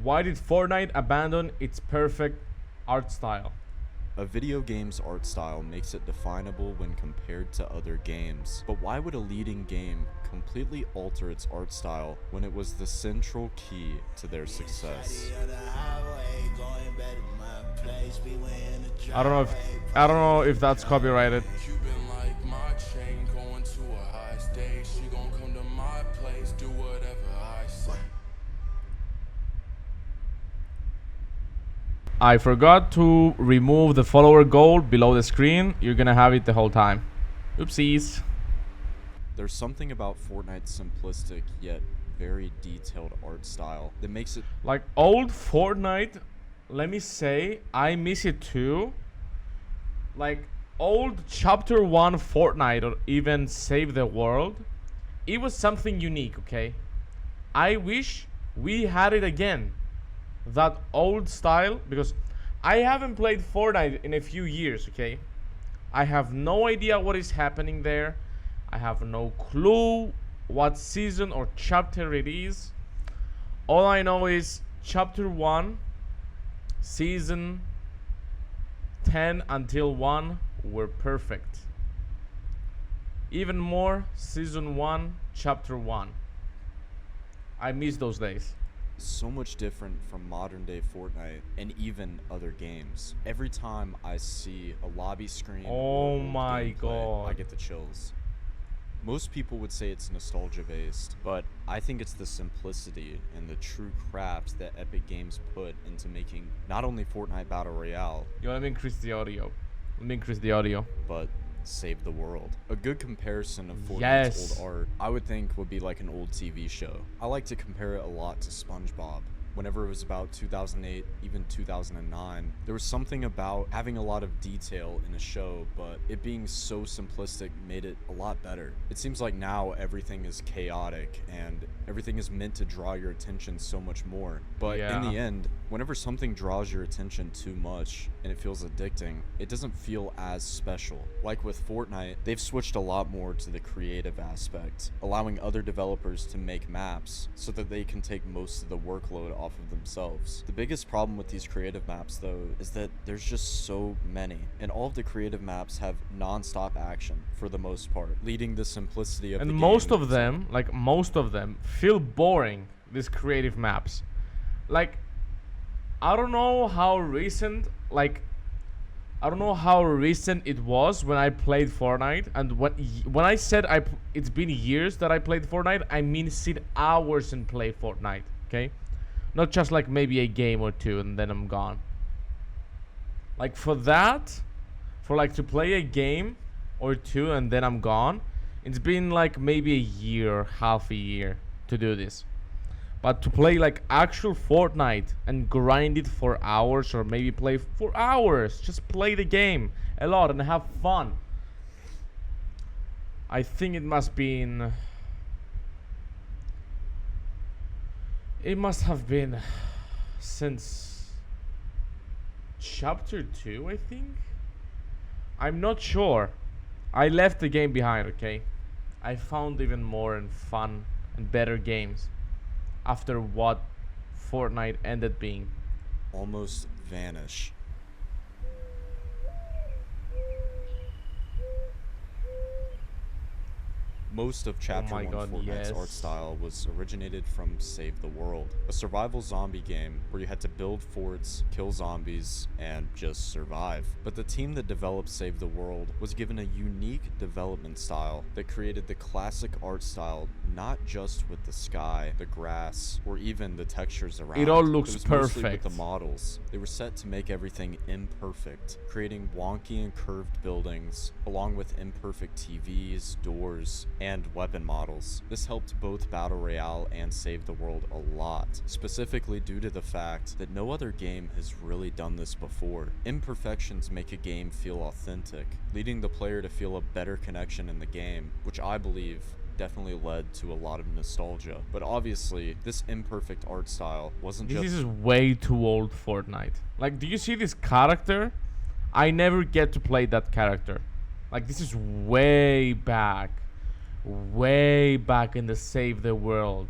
Why did Fortnite abandon its perfect art style? A video game's art style makes it definable when compared to other games, but why would a leading game completely alter its art style when it was the central key to their success? I don't know if that's copyrighted. I forgot to remove the follower goal below the screen. You're gonna have it the whole time. Oopsies. There's something about Fortnite's simplistic yet very detailed art style that makes it like old Fortnite. Let me say, I miss it too. Like old Chapter 1 Fortnite or even Save the World, it was something unique, okay? I wish we had it again. That old style, because I haven't played Fortnite in a few years, okay? I have no idea what is happening there. I have no clue what season or chapter it is. All I know is chapter 1, season 10 until 1 were perfect. Even more, season 1, chapter 1. I miss those days. So much different from modern day Fortnite and even other games. Every time I see a lobby screen oh or my gameplay, god, I get the chills. Most people would say it's nostalgia based, but I think it's the simplicity and the true craft that Epic Games put into making not only Fortnite Battle Royale, yo, let me increase the audio. but Save the World. A good comparison of Fortnite's Yes. old art, I would think, would be like an old TV show. I like to compare it a lot to SpongeBob. Whenever it was about 2008, even 2009, there was something about having a lot of detail in a show, but it being so simplistic made it a lot better. It seems like now everything is chaotic and everything is meant to draw your attention so much more. But in the end, whenever something draws your attention too much and it feels addicting, it doesn't feel as special. Like with Fortnite, they've switched a lot more to the creative aspect, allowing other developers to make maps so that they can take most of the workload off of themselves. The biggest problem with these creative maps though is that there's just so many, and all of the creative maps have non-stop action for the most part, leading the simplicity of the game. And most of them feel boring, these creative maps. Like I don't know how recent it was when I played Fortnite, and when I said it's been years that I played Fortnite, I mean sit hours and play Fortnite, okay? Not just like maybe a game or two and then I'm gone. Like for like to play a game or two and then I'm gone, it's been like maybe a year, half a year to do this. But to play like actual Fortnite and grind it for hours, or maybe play for hours, just play the game a lot and have fun. I think it must have been since chapter 2, I think. I'm not sure. I left the game behind, okay? I found even more and fun and better games after what Fortnite ended being. Almost vanish. Most of Chapter 1 Fortnite's art style was originated from Save the World, a survival zombie game where you had to build forts, kill zombies, and just survive. But the team that developed Save the World was given a unique development style that created the classic art style, not just with the sky, the grass, or even the textures around. It all looks it was perfect. Mostly with the models. They were set to make everything imperfect, creating wonky and curved buildings, along with imperfect TVs, doors, and weapon models. This helped both Battle Royale and Save the World a lot, specifically due to the fact that no other game has really done this before. Imperfections make a game feel authentic, leading the player to feel a better connection in the game, which I believe definitely led to a lot of nostalgia. But obviously, this imperfect art style wasn't just... This is way too old Fortnite. Like, do you see this character? I never get to play that character. Like, this is way back in the Save the World.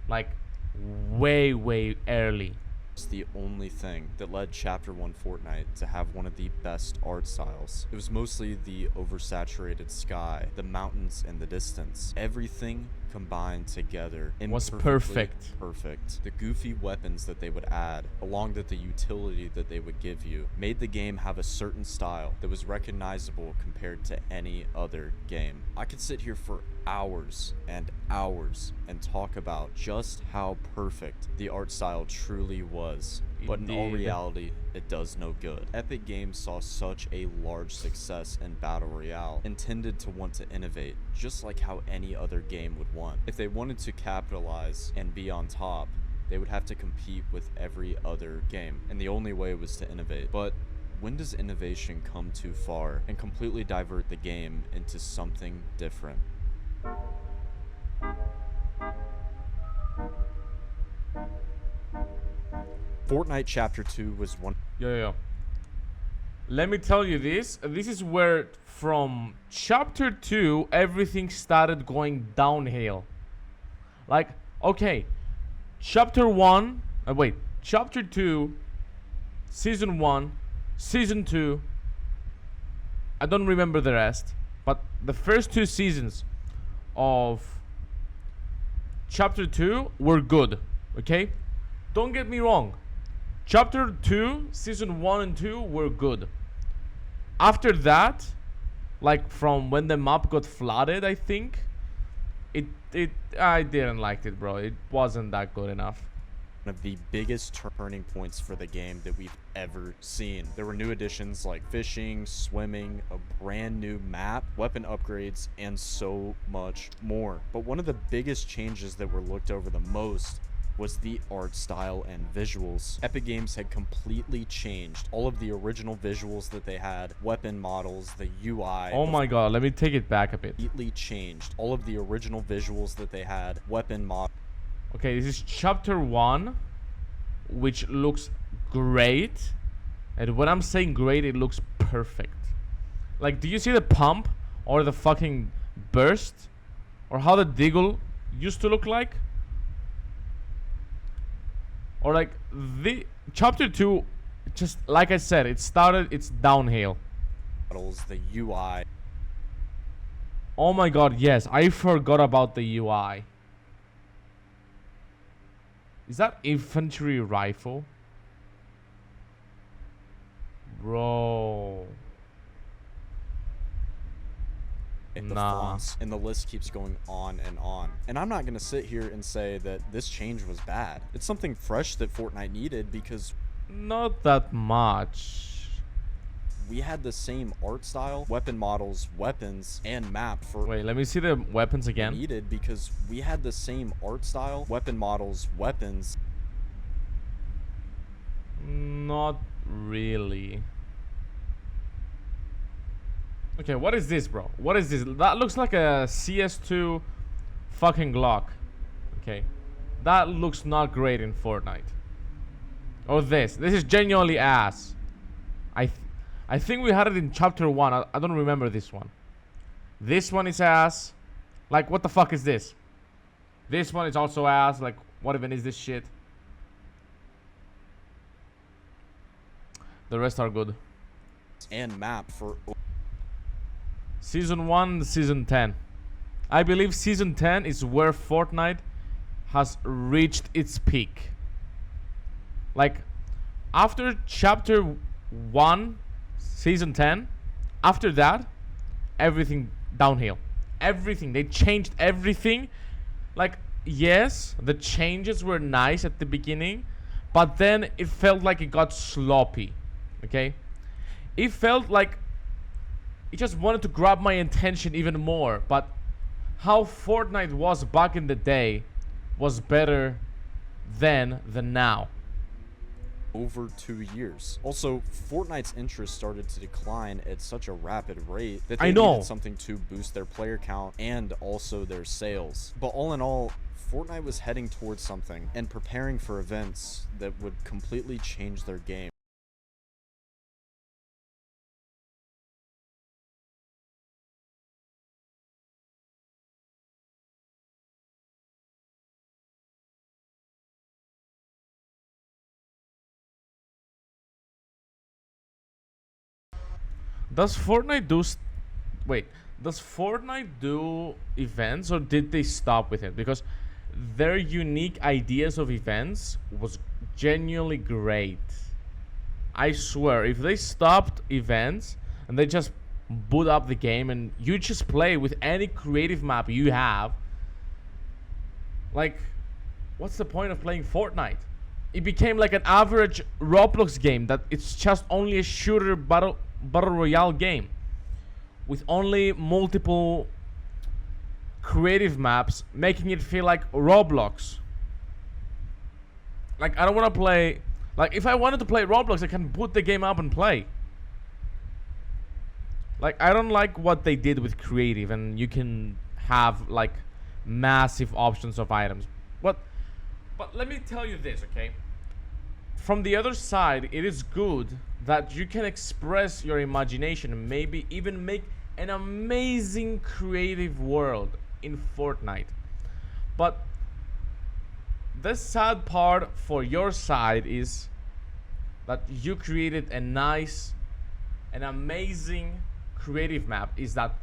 Like, way early. It's the only thing that led Chapter 1 Fortnite to have one of the best art styles. It was mostly the oversaturated sky, the mountains in the distance. Everything combined together Was imperfectly perfect. The goofy weapons that they would add, along with the utility that they would give you, made the game have a certain style that was recognizable compared to any other game. I could sit here for hours and hours and talk about just how perfect the art style truly was. But in all Indeed. reality, it does no good. Epic Games saw such a large success in Battle Royale, intended to want to innovate, just like how any other game would want. If they wanted to capitalize and be on top, they would have to compete with every other game, and the only way was to innovate. But when does innovation come too far and completely divert the game into something different? Fortnite Chapter 2 was one. Yo. Let me tell you this. This is where from chapter 2 everything started going downhill. Like, okay, chapter 1, chapter 2, season 1, season 2. I don't remember the rest, but the first 2 seasons of chapter 2 were good, okay? Don't get me wrong. Chapter 2, season 1 and 2 were good. After that, like from when the map got flooded, I think, I didn't like it, bro. It wasn't that good enough. One of the biggest turning points for the game that we've ever seen. There were new additions like fishing, swimming, a brand new map, weapon upgrades, and so much more. But one of the biggest changes that were looked over the most was the art style and visuals. Epic Games had completely changed all of the original visuals that they had, weapon models, the UI. Oh my god, let me take it back a bit. Completely changed all of the original visuals that they had, weapon models. Okay, this is chapter 1, which looks great. And when I'm saying great, it looks perfect. Like, do you see the pump or the fucking burst? Or how the Deagle used to look like? Or like the chapter 2, just like I said, it's downhill. The UI. Oh my god, yes, I forgot about the UI. Is that infantry rifle? Bro. And the Nah. fonts, and the list keeps going on and on. And I'm not gonna sit here and say that this change was bad. It's something fresh that Fortnite needed because Not that much. we had the same art style, weapon models, weapons, and map for Wait, let me see the weapons again. needed because we had the same art style, weapon models, weapons. Not really. Okay, what is this, bro? What is this? That looks like a CS2 fucking Glock. Okay. That looks not great in Fortnite. Oh, this is genuinely ass. I think we had it in chapter 1. I don't remember this one. This one is ass. Like, what the fuck is this? This one is also ass. Like, what even is this shit? The rest are good. And map for Season 1, Season 10. I believe Season 10 is where Fortnite has reached its peak. Like, after Chapter 1, Season 10, after that, everything downhill. Everything. They changed everything. Like, yes, the changes were nice at the beginning, but then it felt like it got sloppy. Okay? It felt like it just wanted to grab my attention even more. But how Fortnite was back in the day was better then than now. over 2 years. Also, Fortnite's interest started to decline at such a rapid rate that they needed something to boost their player count and also their sales. But all in all, Fortnite was heading towards something and preparing for events that would completely change their game. Does Fortnite do wait, does Fortnite do events, or did they stop with it? Because their unique ideas of events was genuinely great. I swear, if they stopped events and they just boot up the game and you just play with any creative map you have, like, what's the point of playing Fortnite? It became like an average Roblox game that it's just only a shooter battle royale game with only multiple creative maps, making it feel like Roblox. Like, I don't want to play. Like, if I wanted to play Roblox, I can boot the game up and play. Like, I don't like what they did with creative, and you can have like massive options of items. But let me tell you this, okay? From the other side, it is good that you can express your imagination and maybe even make an amazing creative world in Fortnite. But the sad part for your side is that you created a nice, an amazing creative map, is that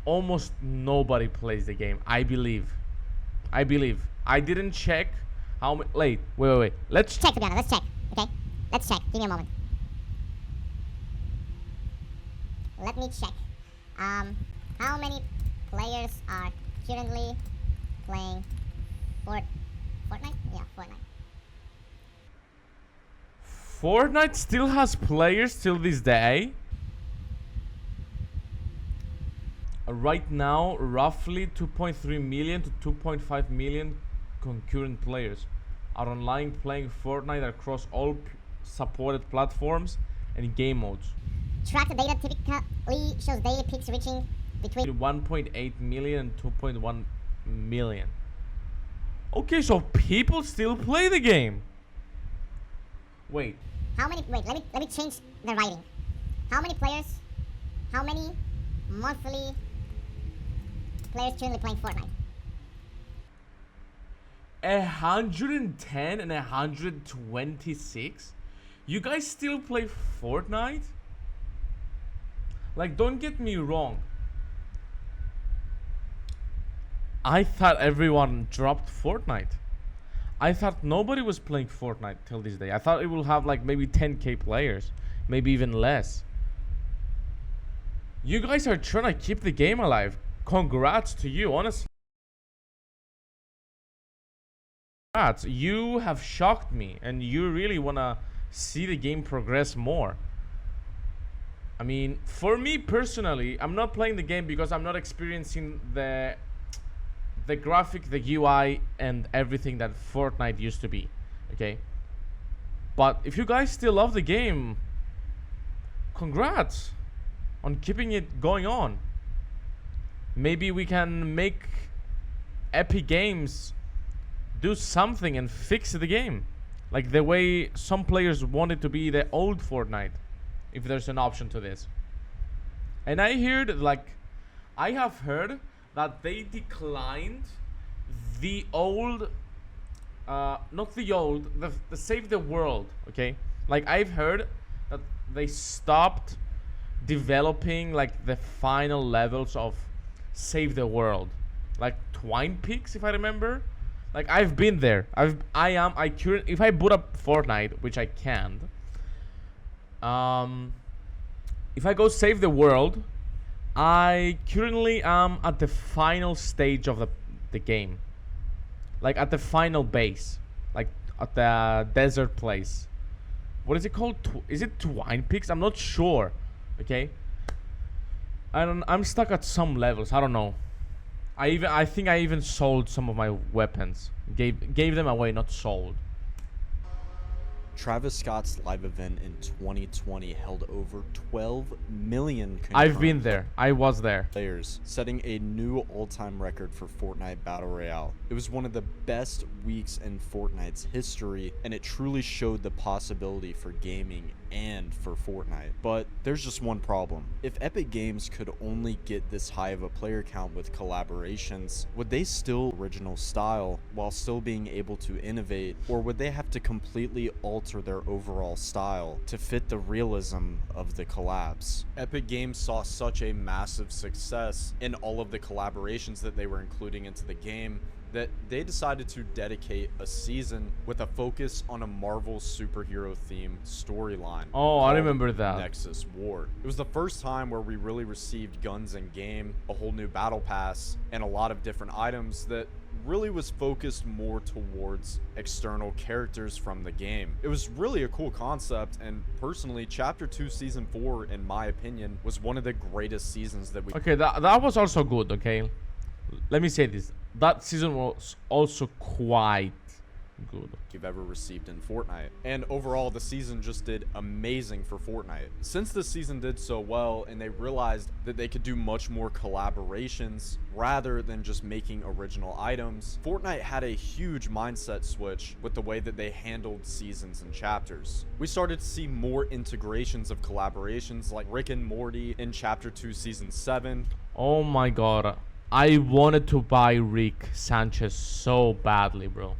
almost nobody plays the game. I believe. I didn't check how many. Wait. Let's check, to be honest. Let's check. Okay? Let's check. Give me a moment. Let me check. How many players are currently playing Fortnite? Yeah, Fortnite. Fortnite still has players till this day. Right now, roughly 2.3 million to 2.5 million concurrent players are online playing Fortnite across all supported platforms and game modes. Tracked data typically shows daily peaks reaching between 1.8 million and 2.1 million. Okay, so people still play the game. Wait. How many? Wait, let me change the writing. How many players? How many monthly players currently playing Fortnite? 110 and 126? You guys still play Fortnite? Like, don't get me wrong. I thought everyone dropped Fortnite. I thought nobody was playing Fortnite till this day. I thought it will have like maybe 10k players, maybe even less. You guys are trying to keep the game alive. Congrats to you, honestly. Congrats. You have shocked me, and you really want to see the game progress more. I mean, for me personally, I'm not playing the game because I'm not experiencing the graphic, the UI, and everything that Fortnite used to be. Okay? But if you guys still love the game, congrats on keeping it going on. Maybe we can make Epic Games do something and fix the game, like the way some players want it to be the old Fortnite, if there's an option to this. And I have heard that they declined the old, not the old, the Save the World, okay? Like, I've heard that they stopped developing like the final levels of Save the World, like Twine Peaks, if I remember. Like, I've been there. If I boot up Fortnite, which I can't, if I go Save the World, I currently am at the final stage of the game, like at the final base, like at the desert place. What is it called? Is it Twine Peaks? I'm not sure. Okay, I'm stuck at some levels. I don't know. I think I even sold some of my weapons. Gave them away, not sold. Travis Scott's live event in 2020 held over 12 million I've been there. I was there. Players, setting a new all-time record for Fortnite Battle Royale. It was one of the best weeks in Fortnite's history, and it truly showed the possibility for gaming and for Fortnite. But there's just one problem. If Epic Games could only get this high of a player count with collaborations, would they still original style while still being able to innovate, or would they have to completely alter alter their overall style to fit the realism of the collabs. Epic Games saw such a massive success in all of the collaborations that they were including into the game that they decided to dedicate a season with a focus on a Marvel superhero themed storyline. Oh, I remember that. Nexus War. It was the first time where we really received guns in game, a whole new battle pass, and a lot of different items that really was focused more towards external characters from the game. It was really a cool concept, and personally, Chapter 2 Season 4, in my opinion, was one of the greatest seasons that we... Okay, that was also good, okay? Let me say this. That season was also quite good you've ever received in Fortnite. And overall, the season just did amazing for Fortnite. Since the season did so well and they realized that they could do much more collaborations rather than just making original items, Fortnite had a huge mindset switch with the way that they handled seasons and chapters. We started to see more integrations of collaborations like Rick and Morty in Chapter 2 Season 7. Oh my god, I wanted to buy Rick Sanchez so badly, bro.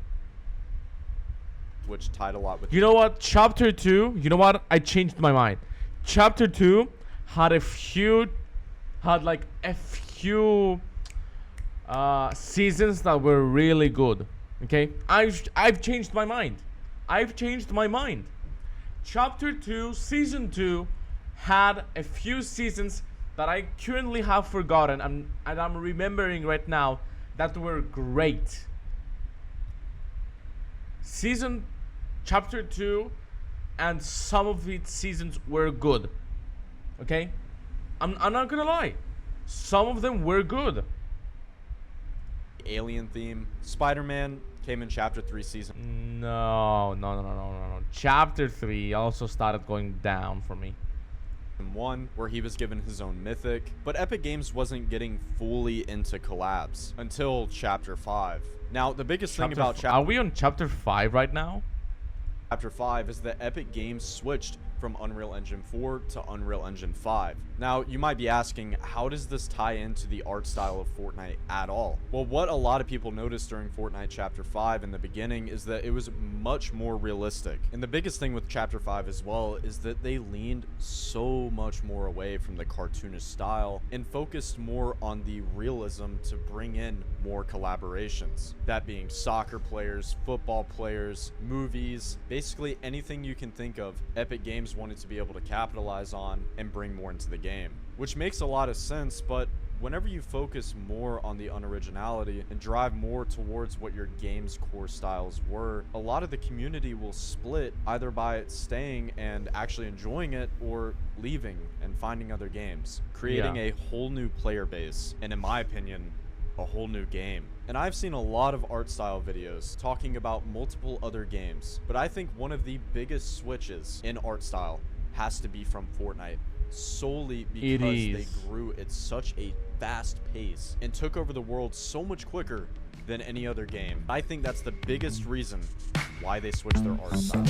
Which tied a lot with... You know what? Chapter 2, you know what? I changed my mind. Chapter 2 had like a few seasons that were really good. Okay? I've changed my mind. I've changed my mind. Chapter 2, Season 2 had a few seasons that I currently have forgotten and I'm remembering right now that were great. Chapter 2 and some of its seasons were good. Okay? I'm not gonna lie. Some of them were good. Alien theme. Spider-Man came in Chapter 3 Season... No. Chapter 3 also started going down for me. 1, where he was given his own mythic, but Epic Games wasn't getting fully into collabs until Chapter 5. Now, the biggest thing about Are we on Chapter 5 right now? Chapter 5 is that Epic Games switched from Unreal Engine 4 to Unreal Engine 5. Now, you might be asking, how does this tie into the art style of Fortnite at all? Well, what a lot of people noticed during Fortnite Chapter 5 in the beginning is that it was much more realistic. And the biggest thing with Chapter 5 as well is that they leaned so much more away from the cartoonish style and focused more on the realism to bring in more collaborations. That being soccer players, football players, movies, basically anything you can think of, Epic Games wanted to be able to capitalize on and bring more into the game, which makes a lot of sense. But whenever you focus more on the unoriginality and drive more towards what your game's core styles were, a lot of the community will split either by staying and actually enjoying it or leaving and finding other games, creating a whole new player base, and in my opinion, a whole new game. And I've seen a lot of art style videos talking about multiple other games, but I think one of the biggest switches in art style has to be from Fortnite, solely because they grew at such a fast pace and took over the world so much quicker than any other game. I think that's the biggest reason why they switched their art style.